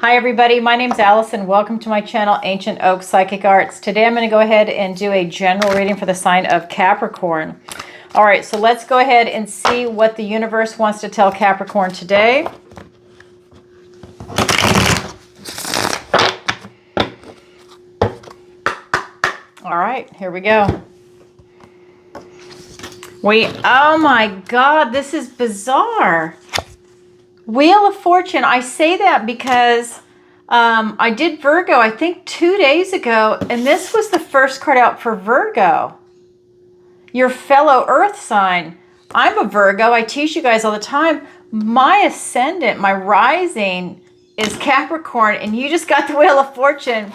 Hi everybody, my name's Alison. Welcome to my channel, Ancient Oak Psychic Arts. Today I'm going to go ahead and do a general reading for the sign of Capricorn. All right, so let's go ahead and see what the universe wants to tell Capricorn today. All right, here we go. Oh my God, this is bizarre. Wheel of Fortune. I say that because I did Virgo, I think 2 days ago, and this was the first card out for Virgo. Your fellow Earth sign. I'm a Virgo. I teach you guys all the time. My ascendant, my rising is Capricorn, and you just got the Wheel of Fortune.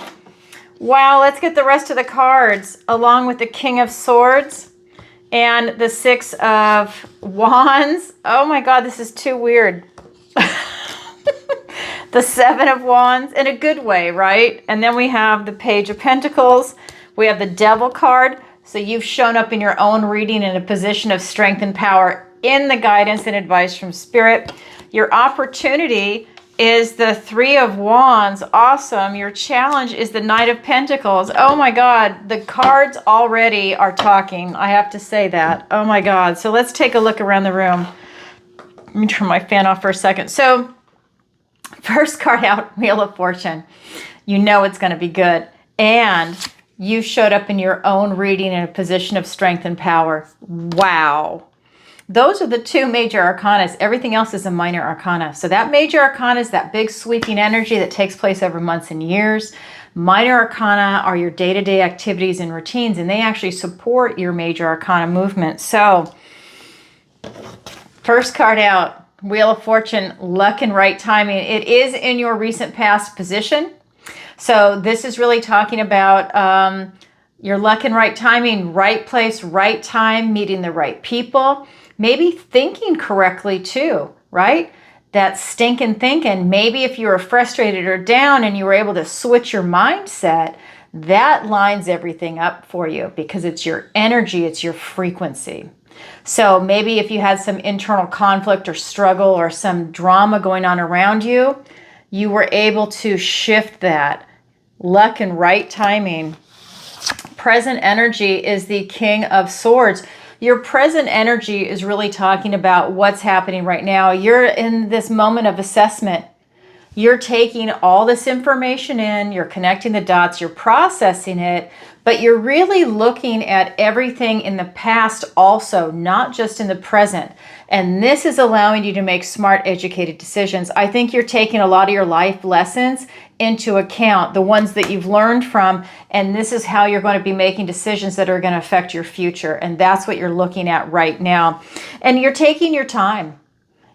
Wow, let's get the rest of the cards, along with the King of Swords and the Six of Wands. Oh my God, this is too weird. The Seven of Wands, in a good way, right? And then we have the Page of Pentacles. We have the Devil card. So you've shown up in your own reading in a position of strength and power in the guidance and advice from Spirit. Your opportunity is the Three of Wands. Awesome. Your challenge is the Knight of Pentacles. Oh my God, the cards already are talking. I have to say that. Oh my God. So let's take a look around the room. Let me turn my fan off for a second. So first card out, Wheel of Fortune. You know it's going to be good. And you showed up in your own reading in a position of strength and power. Wow. Those are the two major arcanas. Everything else is a minor arcana. So that major arcana is that big sweeping energy that takes place over months and years. Minor arcana are your day-to-day activities and routines, and they actually support your major arcana movement. So first card out, Wheel of Fortune, luck and right timing. It is in your recent past position. So this is really talking about your luck and right timing, right place, right time, meeting the right people, maybe thinking correctly too, right? That stinking thinking. Maybe if you were frustrated or down and you were able to switch your mindset, that lines everything up for you because it's your energy, it's your frequency. So maybe if you had some internal conflict or struggle or some drama going on around you, you were able to shift that. Luck and right timing. Present energy is the King of Swords. Your present energy is really talking about what's happening right now. You're in this moment of assessment. You're taking all this information in, you're connecting the dots, you're processing it, but you're really looking at everything in the past also, not just in the present. And this is allowing you to make smart, educated decisions. I think you're taking a lot of your life lessons into account, the ones that you've learned from, and this is how you're going to be making decisions that are going to affect your future. And that's what you're looking at right now. And you're taking your time.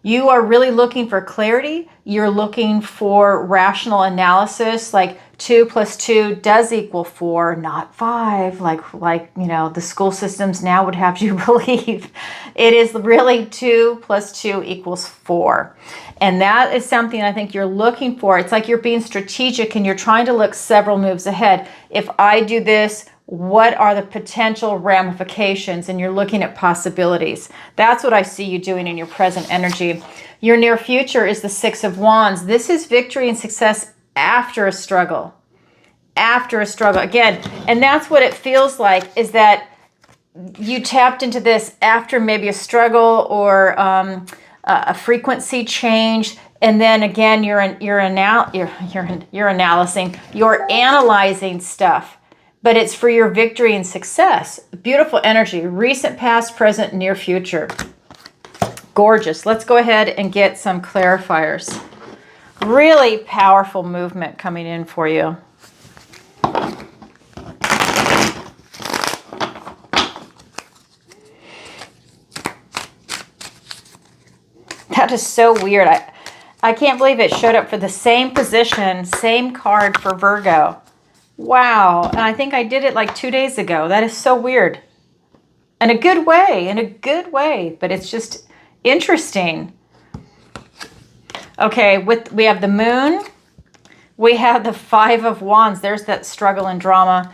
You are really looking for clarity. You're looking for rational analysis, like 2 + 2 does equal 4, not 5, like you know, the school systems now would have you believe. It is really 2 + 2 = 4. And that is something I think you're looking for. It's like you're being strategic and you're trying to look several moves ahead. If I do this, what are the potential ramifications? And you're looking at possibilities. That's what I see you doing in your present energy. Your near future is the Six of Wands. This is victory and success after a struggle. After a struggle. Again, and that's what it feels like, is that you tapped into this after maybe a struggle or a frequency change. And then again, you're analyzing stuff. But it's for your victory and success. Beautiful energy. Recent, past, present, near future. Gorgeous. Let's go ahead and get some clarifiers. Really powerful movement coming in for you. That is so weird. I can't believe it showed up for the same position, same card for Virgo. Wow. And I think I did it like 2 days ago. That is so weird. In a good way, but it's just interesting. Okay, we have the Moon. We have the Five of Wands. There's that struggle and drama.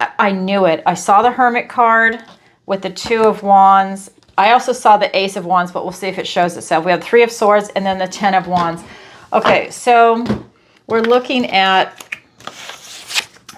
I knew it. I saw the Hermit card with the Two of Wands. I also saw the Ace of Wands, but we'll see if it shows itself. We have the Three of Swords and then the Ten of Wands. Okay, so we're looking at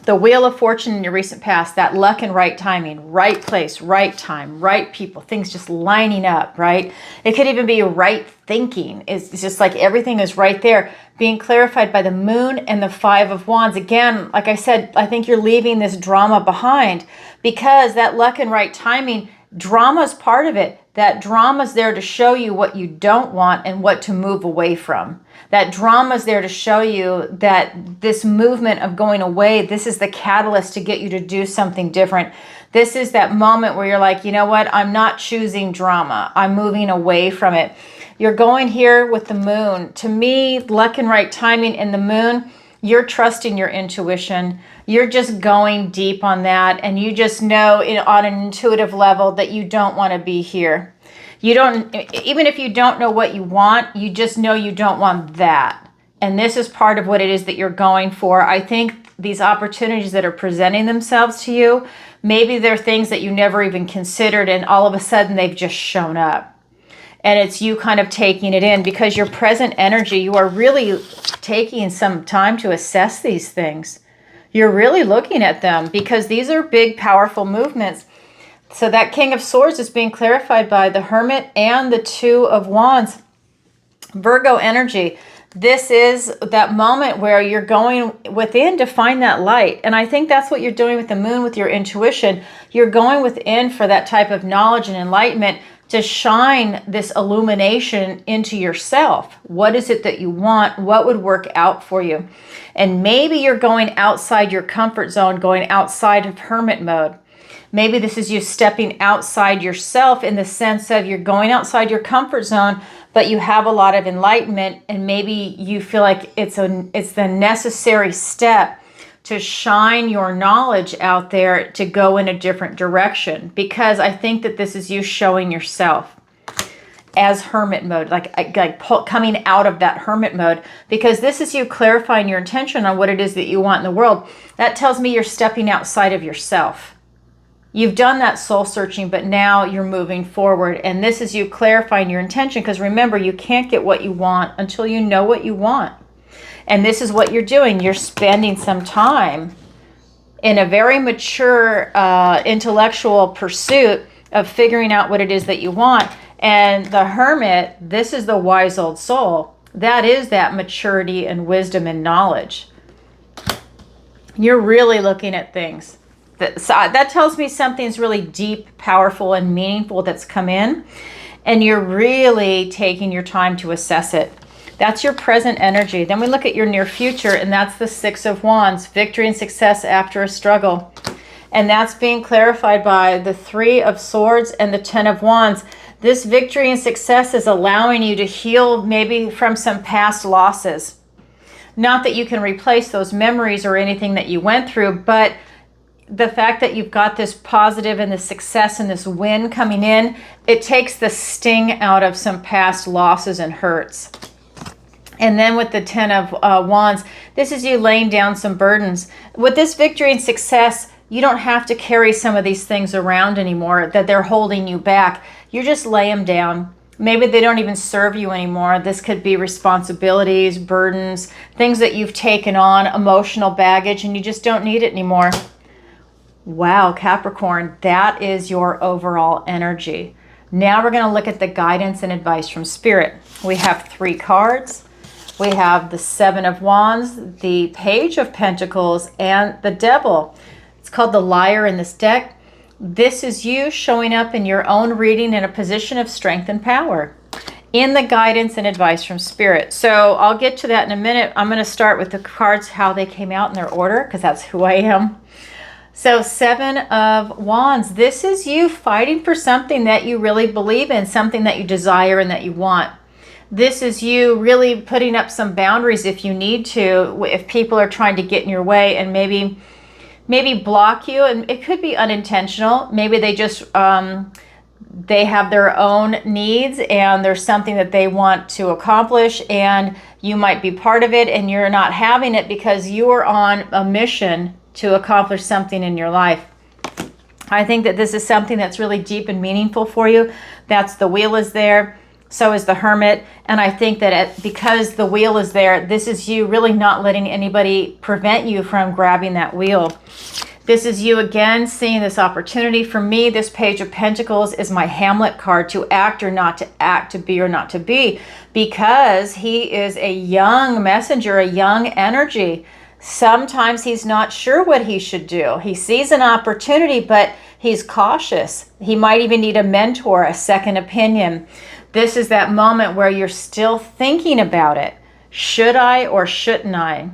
the Wheel of Fortune in your recent past, that luck and right timing, right place, right time, right people, things just lining up, right? It could even be right thinking. It's just like everything is right there, being clarified by the Moon and the Five of Wands. Again, like I said, I think you're leaving this drama behind, because that luck and right timing, drama is part of it. That drama is there to show you what you don't want and what to move away from. That drama is there to show you that this movement of going away, this is the catalyst to get you to do something different. This is that moment where you're like, you know what? I'm not choosing drama. I'm moving away from it. You're going here with the Moon. To me, luck and right timing in the Moon, you're trusting your intuition. You're just going deep on that. And you just know on an intuitive level that you don't want to be here. You don't, even if you don't know what you want, you just know you don't want that. And this is part of what it is that you're going for. I think these opportunities that are presenting themselves to you, maybe they're things that you never even considered, and all of a sudden they've just shown up. And it's you kind of taking it in, because your present energy, you are really taking some time to assess these things. You're really looking at them, because these are big, powerful movements. So that King of Swords is being clarified by the Hermit and the Two of Wands. Virgo energy. This is that moment where you're going within to find that light. And I think that's what you're doing with the Moon, with your intuition. You're going within for that type of knowledge and enlightenment, to shine this illumination into yourself. What is it that you want? What would work out for you? And maybe you're going outside your comfort zone, going outside of hermit mode. Maybe this is you stepping outside yourself, in the sense of you're going outside your comfort zone, but you have a lot of enlightenment, and maybe you feel like it's the necessary step to shine your knowledge out there to go in a different direction. Because I think that this is you showing yourself as hermit mode, like coming out of that hermit mode, because this is you clarifying your intention on what it is that you want in the world. That tells me you're stepping outside of yourself. You've done that soul searching, but now you're moving forward. And this is you clarifying your intention, because remember, you can't get what you want until you know what you want. And this is what you're doing. You're spending some time in a very mature intellectual pursuit of figuring out what it is that you want. And the Hermit, this is the wise old soul. That is that maturity and wisdom and knowledge. You're really looking at things. So that tells me something's really deep, powerful, and meaningful that's come in. And you're really taking your time to assess it. That's your present energy. Then we look at your near future, and that's the Six of Wands, victory and success after a struggle. And that's being clarified by the Three of Swords and the Ten of Wands. This victory and success is allowing you to heal maybe from some past losses. Not that you can replace those memories or anything that you went through, but the fact that you've got this positive and this success and this win coming in, it takes the sting out of some past losses and hurts. And then with the Ten of Wands, this is you laying down some burdens. With this victory and success, you don't have to carry some of these things around anymore that they're holding you back. You just lay them down. Maybe they don't even serve you anymore. This could be responsibilities, burdens, things that you've taken on, emotional baggage, and you just don't need it anymore. Wow, Capricorn, that is your overall energy. Now we're going to look at the guidance and advice from Spirit. We have 3 cards. We have the Seven of Wands, the Page of Pentacles, and the Devil. It's called the Liar in this deck. This is you showing up in your own reading in a position of strength and power in the guidance and advice from Spirit. So I'll get to that in a minute. I'm going to start with the cards, how they came out in their order, because that's who I am. So Seven of Wands, this is you fighting for something that you really believe in, something that you desire and that you want. This is you really putting up some boundaries if you need to, if people are trying to get in your way and maybe block you. And it could be unintentional. Maybe they just, they have their own needs and there's something that they want to accomplish, and you might be part of it and you're not having it because you are on a mission to accomplish something in your life. I think that this is something that's really deep and meaningful for you. That's the Wheel is there. So is the Hermit. And I think that because the wheel is there, this is you really not letting anybody prevent you from grabbing that wheel. This is you again seeing this opportunity. For me, this Page of Pentacles is my Hamlet card, to act or not to act, to be or not to be, because he is a young messenger, a young energy. Sometimes he's not sure what he should do. He sees an opportunity, but he's cautious. He might even need a mentor, a second opinion. This is that moment where you're still thinking about it. Should I or shouldn't I?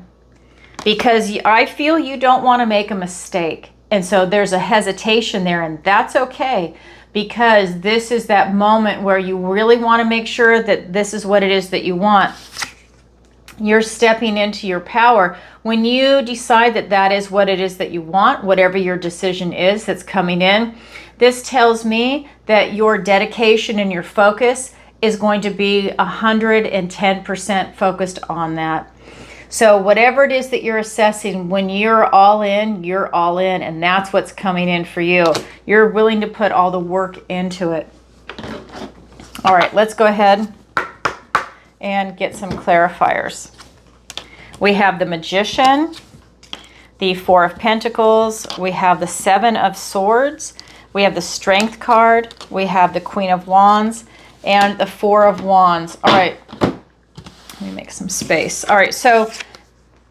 Because I feel you don't want to make a mistake. And so there's a hesitation there, and that's okay, because this is that moment where you really want to make sure that this is what it is that you want. You're stepping into your power. When you decide that that is what it is that you want, whatever your decision is that's coming in, this tells me that your dedication and your focus is going to be 110% focused on that. So whatever it is that you're assessing, when you're all in, and that's what's coming in for you. You're willing to put all the work into it. All right, let's go ahead and get some clarifiers. We have the Magician, the Four of Pentacles, we have the Seven of Swords, we have the Strength card, we have the Queen of Wands, and the Four of Wands. All right, let me make some space. All right, so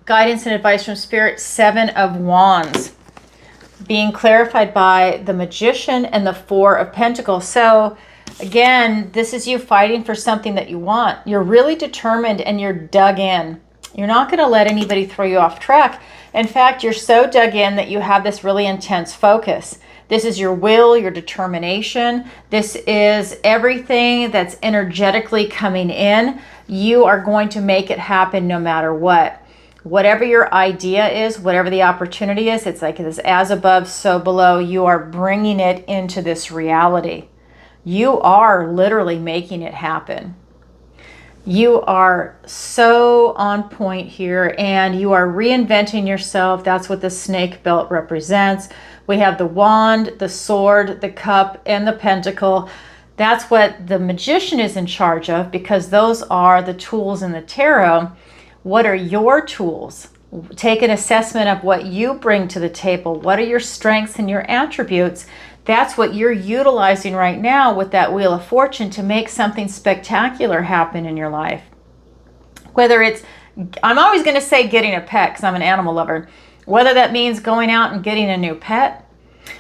guidance and advice from Spirit, Seven of Wands, being clarified by the Magician and the Four of Pentacles. So again, this is you fighting for something that you want. You're really determined and you're dug in. You're not going to let anybody throw you off track. In fact, you're so dug in that you have this really intense focus. This is your will, your determination. This is everything that's energetically coming in. You are going to make it happen no matter what. Whatever your idea is, whatever the opportunity is, it's like this as above, so below. You are bringing it into this reality. You are literally making it happen. You are so on point here, and you are reinventing yourself. That's what the snake belt represents. We have the wand, the sword, the cup, and the pentacle. That's what the Magician is in charge of, because those are the tools in the tarot. What are your tools? Take an assessment of what you bring to the table. What are your strengths and your attributes? That's what you're utilizing right now with that Wheel of Fortune to make something spectacular happen in your life. Whether it's, I'm always going to say getting a pet because I'm an animal lover. Whether that means going out and getting a new pet,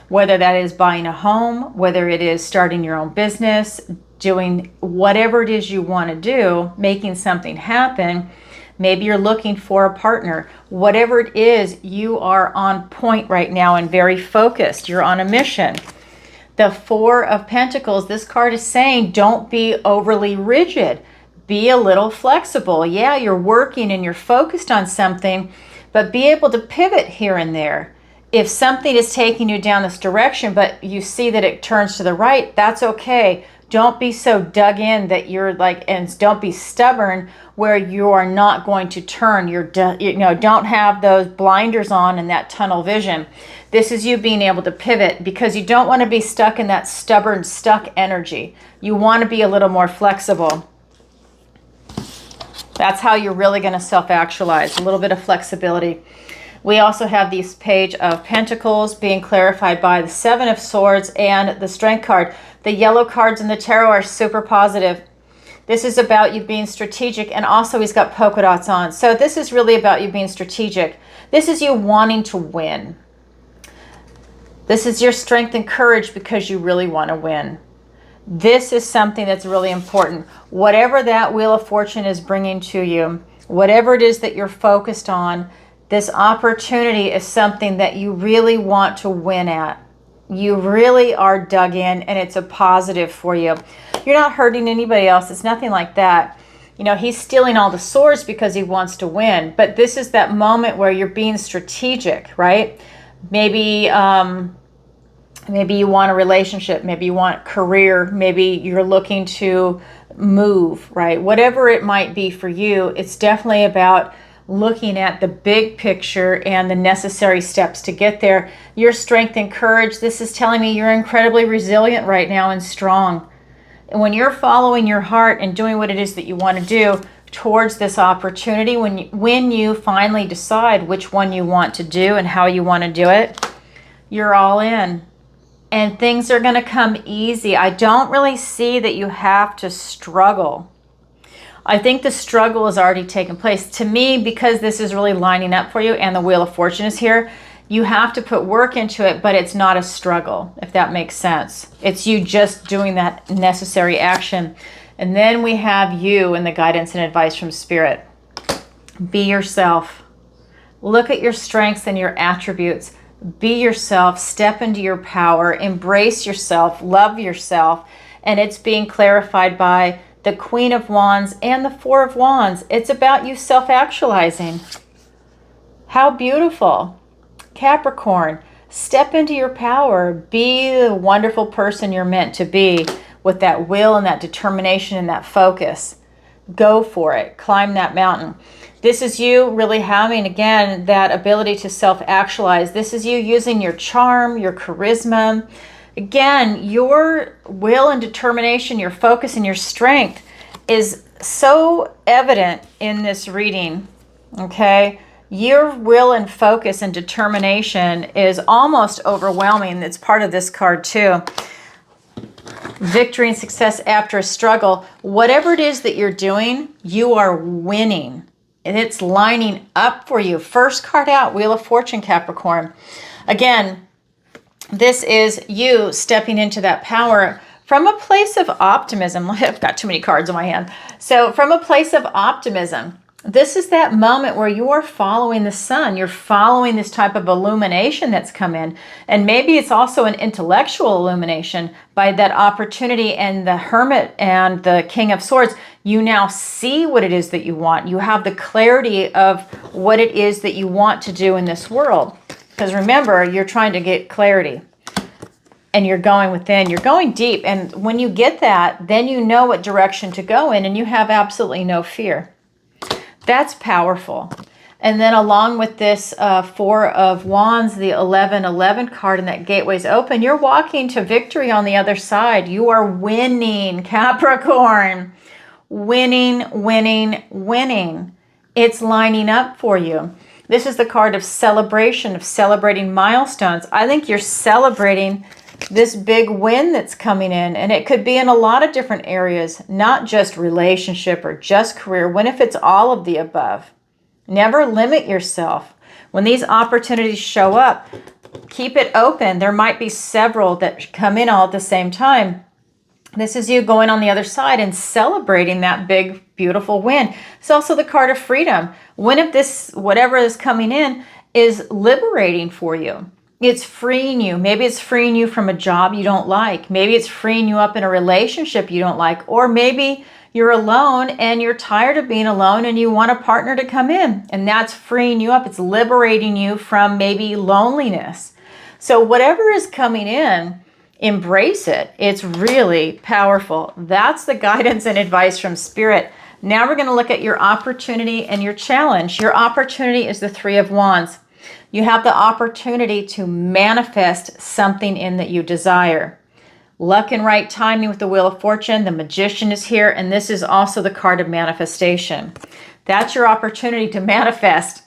whether that is buying a home, whether it is starting your own business, doing whatever it is you want to do, making something happen. Maybe you're looking for a partner. Whatever it is, you are on point right now and very focused. You're on a mission. The Four of Pentacles, this card is saying don't be overly rigid. Be a little flexible. Yeah, you're working and you're focused on something, but be able to pivot here and there. If something is taking you down this direction, but you see that it turns to the right, that's okay. Don't be so dug in that you're like, and don't be stubborn where you are not going to turn. Don't have those blinders on and that tunnel vision. This is you being able to pivot, because you don't want to be stuck in that stubborn, stuck energy. You want to be a little more flexible. That's how you're really going to self-actualize, a little bit of flexibility. We also have this Page of Pentacles being clarified by the Seven of Swords and the Strength card. The yellow cards in the tarot are super positive. This is about you being strategic, and also he's got polka dots on. So this is really about you being strategic. This is you wanting to win. This is your strength and courage because you really want to win. This is something that's really important. Whatever that Wheel of Fortune is bringing to you, whatever it is that you're focused on, this opportunity is something that you really want to win at. You really are dug in, and it's a positive for you. You're not hurting anybody else. It's nothing like that. You know, he's stealing all the swords because he wants to win. But this is that moment where you're being strategic, right? Maybe you want a relationship. Maybe you want a career. Maybe you're looking to move, right? Whatever it might be for you, it's definitely about looking at the big picture and the necessary steps to get there. Your strength and courage, this is telling me you're incredibly resilient right now and strong. when you're following your heart and doing what it is that you want to do towards this opportunity, when you finally decide which one you want to do and how you want to do it, you're all in. And things are going to come easy. I don't really see that you have to struggle. I think the struggle has already taken place. To me, because this is really lining up for you and the Wheel of Fortune is here, you have to put work into it, but it's not a struggle, if that makes sense. It's you just doing that necessary action. And then we have you and the guidance and advice from Spirit. Be yourself. Look at your strengths and your attributes. Be yourself. Step into your power. Embrace yourself. Love yourself. And it's being clarified by the Queen of Wands and the Four of Wands. It's about you self-actualizing. How beautiful. Capricorn, step into your power. Be the wonderful person you're meant to be with that will and that determination and that focus. Go for it. Climb that mountain. This is you really having, again, that ability to self-actualize. This is you using your charm, your charisma. Again, your will and determination, your focus and your strength is so evident in this reading, okay? Your will and focus and determination is almost overwhelming. It's part of this card too. Victory and success after a struggle. Whatever it is that you're doing, you are winning. And it's lining up for you. First card out, Wheel of Fortune, Capricorn. Again, this is you stepping into that power from a place of optimism. I've got too many cards in my hand. So from a place of optimism, this is that moment where you are following the sun. You're following this type of illumination that's come in. And maybe it's also an intellectual illumination by that opportunity and the Hermit and the King of Swords. You now see what it is that you want. You have the clarity of what it is that you want to do in this world. Because remember, you're trying to get clarity. And you're going within. You're going deep. And when you get that, then you know what direction to go in. And you have absolutely no fear. That's powerful. And then along with this Four of Wands, the 1111 card, and that gateway's open, you're walking to victory on the other side. You are winning, Capricorn. Winning, winning, winning. It's lining up for you. This is the card of celebration, of celebrating milestones. I think you're celebrating this big win that's coming in, and it could be in a lot of different areas, not just relationship or just career. What if it's all of the above? Never limit yourself. When these opportunities show up, keep it open. There might be several that come in all at the same time. This is you going on the other side and celebrating that big, beautiful win. It's also the card of freedom. When if this, whatever is coming in, is liberating for you. It's freeing you. Maybe it's freeing you from a job you don't like. Maybe it's freeing you up in a relationship you don't like. Or maybe you're alone and you're tired of being alone and you want a partner to come in. And that's freeing you up. It's liberating you from maybe loneliness. So whatever is coming in, embrace it. It's really powerful. That's the guidance and advice from Spirit. Now we're going to look at your opportunity and your challenge. Your opportunity is the Three of Wands. You have the opportunity to manifest something in that you desire. Luck and right timing with the Wheel of Fortune. The Magician is here, and this is also the card of manifestation. That's your opportunity to manifest.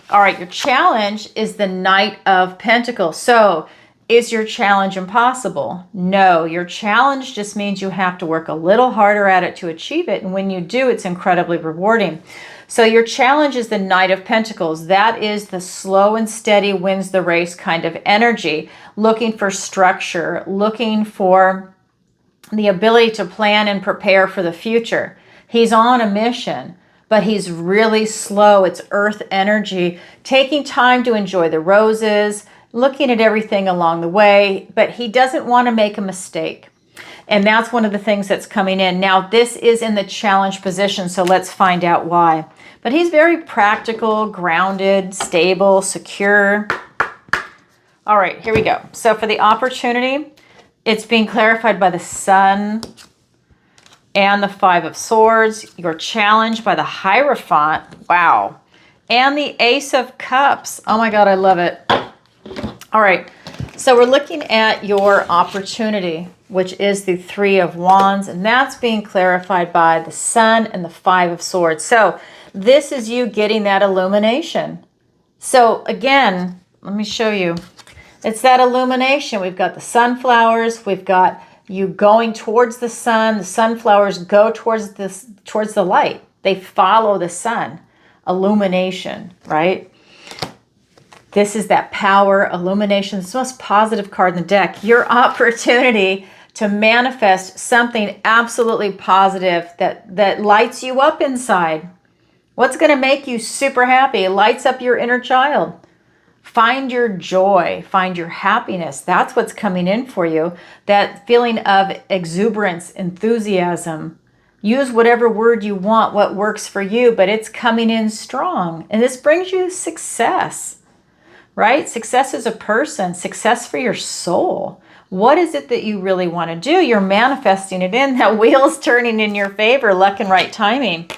All right, your challenge is the Knight of Pentacles. So, is your challenge impossible? No, your challenge just means you have to work a little harder at it to achieve it, and when you do, it's incredibly rewarding. So your challenge is the Knight of Pentacles. That is the slow and steady wins the race kind of energy, looking for structure, looking for the ability to plan and prepare for the future. He's on a mission, but he's really slow. It's earth energy, taking time to enjoy the roses, looking at everything along the way, but he doesn't want to make a mistake. And that's one of the things that's coming in. Now, this is in the challenge position, so let's find out why. But he's very practical, grounded, stable, secure. All right, here we go. So for the opportunity, it's being clarified by the Sun and the Five of Swords. Your challenge by the Hierophant. Wow. And the Ace of Cups. Oh my God, I love it. All right, so we're looking at your opportunity. which is the Three of Wands, and that's being clarified by the Sun and the Five of Swords. So this is you getting that illumination. So again, let me show you. It's that illumination. We've got the sunflowers. We've got you going towards the sun. The sunflowers go towards the light. They follow the sun. Illumination, right? This is that power, illumination. It's the most positive card in the deck. Your opportunity to manifest something absolutely positive that lights you up inside. What's going to make you super happy? It lights up your inner child. Find your joy, find your happiness. That's what's coming in for you. That feeling of exuberance, enthusiasm. Use whatever word you want, what works for you, but it's coming in strong. And this brings you success, right? Success as a person, success for your soul. What is it that you really want to do? You're manifesting it in. That wheel's turning in your favor, luck and right timing.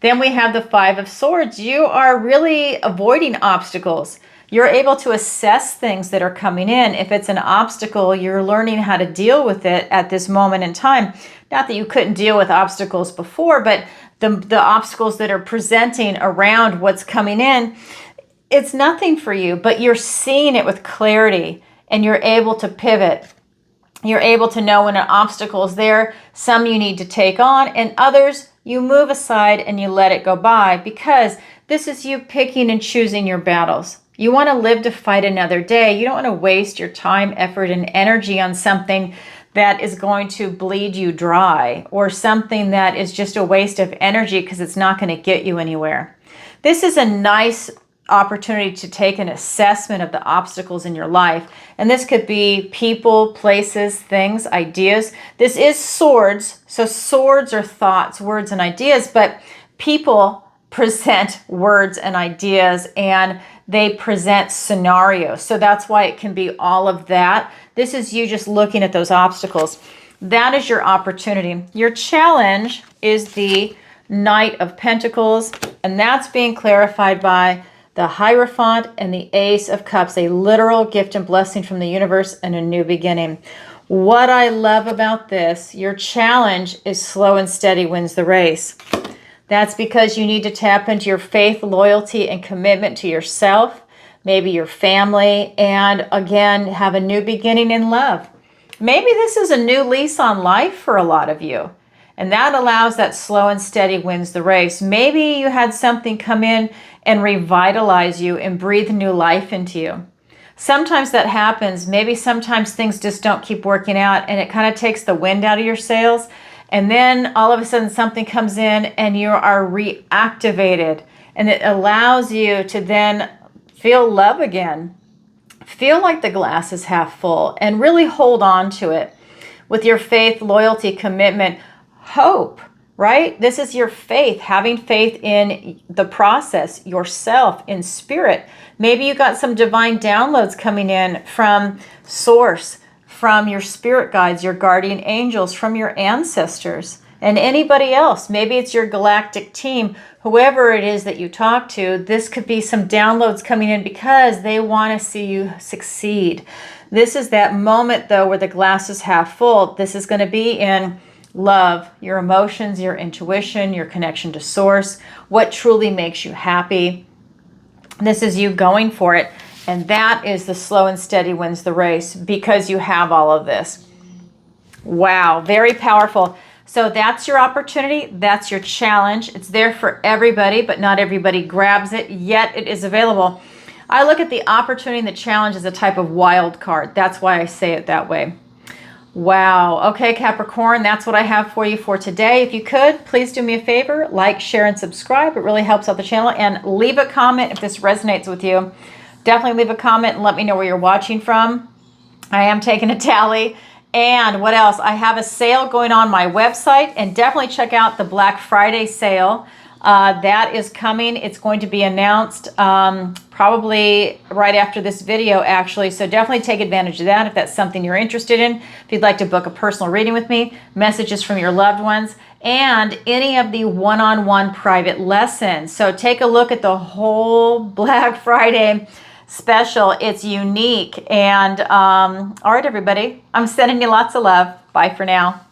Then we have the Five of Swords. You are really avoiding obstacles. You're able to assess things that are coming in. If it's an obstacle, you're learning how to deal with it at this moment in time. Not that you couldn't deal with obstacles before, but the obstacles that are presenting around what's coming in, it's nothing for you, but you're seeing it with clarity and you're able to pivot. You're able to know when an obstacle is there. Some you need to take on, and others you move aside and you let it go by, because this is you picking and choosing your battles. You want to live to fight another day. You don't want to waste your time, effort, and energy on something that is going to bleed you dry, or something that is just a waste of energy because it's not going to get you anywhere. This is a nice opportunity to take an assessment of the obstacles in your life. And this could be people, places, things, ideas. This is swords. So swords are thoughts, words, and ideas, but people present words and ideas, and they present scenarios. So that's why it can be all of that. This is you just looking at those obstacles. That is your opportunity. Your challenge is the Knight of Pentacles, and that's being clarified by the Hierophant and the Ace of Cups, a literal gift and blessing from the universe and a new beginning. What I love about this, your challenge is slow and steady wins the race. That's because you need to tap into your faith, loyalty, and commitment to yourself, maybe your family, and again, have a new beginning in love. Maybe this is a new lease on life for a lot of you, and that allows that slow and steady wins the race. Maybe you had something come in and revitalize you and breathe new life into you. Sometimes that happens. Maybe sometimes things just don't keep working out, and it kind of takes the wind out of your sails. And then all of a sudden something comes in and you are reactivated, and it allows you to then feel love again. Feel like the glass is half full and really hold on to it with your faith, loyalty, commitment, hope, right? This is your faith, having faith in the process, yourself, in spirit. Maybe you got some divine downloads coming in from source, from your spirit guides, your guardian angels, from your ancestors, and anybody else. Maybe it's your galactic team, whoever it is that you talk to. This could be some downloads coming in because they want to see you succeed. This is that moment, though, where the glass is half full. This is going to be in love, your emotions, your intuition, your connection to source, what truly makes you happy. This is you going for it. And that is the slow and steady wins the race, because you have all of this. Wow, very powerful. So that's your opportunity. That's your challenge. It's there for everybody, but not everybody grabs it, yet it is available. I look at the opportunity and the challenge as a type of wild card. That's why I say it that way. Wow. Okay, Capricorn, that's what I have for you for today. If you could, please do me a favor, like, share, and subscribe. It really helps out the channel. And leave a comment if this resonates with you. Definitely leave a comment and let me know where you're watching from. I am taking a tally. And what else? I have a sale going on my website, and definitely check out the Black Friday sale. That is coming. It's going to be announced probably right after this video, actually. So definitely take advantage of that if that's something you're interested in. If you'd like to book a personal reading with me, messages from your loved ones, and any of the one-on-one private lessons. So take a look at the whole Black Friday special. It's unique. And all right, everybody, I'm sending you lots of love. Bye for now.